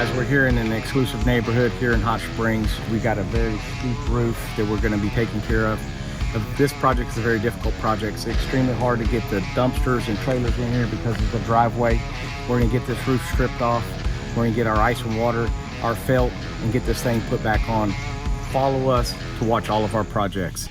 guys, we're here in an exclusive neighborhood here in Hot Springs. We got a very steep roof that we're going to be taking care of. This project is a very difficult project. It's extremely hard to get the dumpsters and trailers in here because of the driveway. We're going to get this roof stripped off. We're going to get our ice and water, our felt, and get this thing put back on. Follow us to watch all of our projects.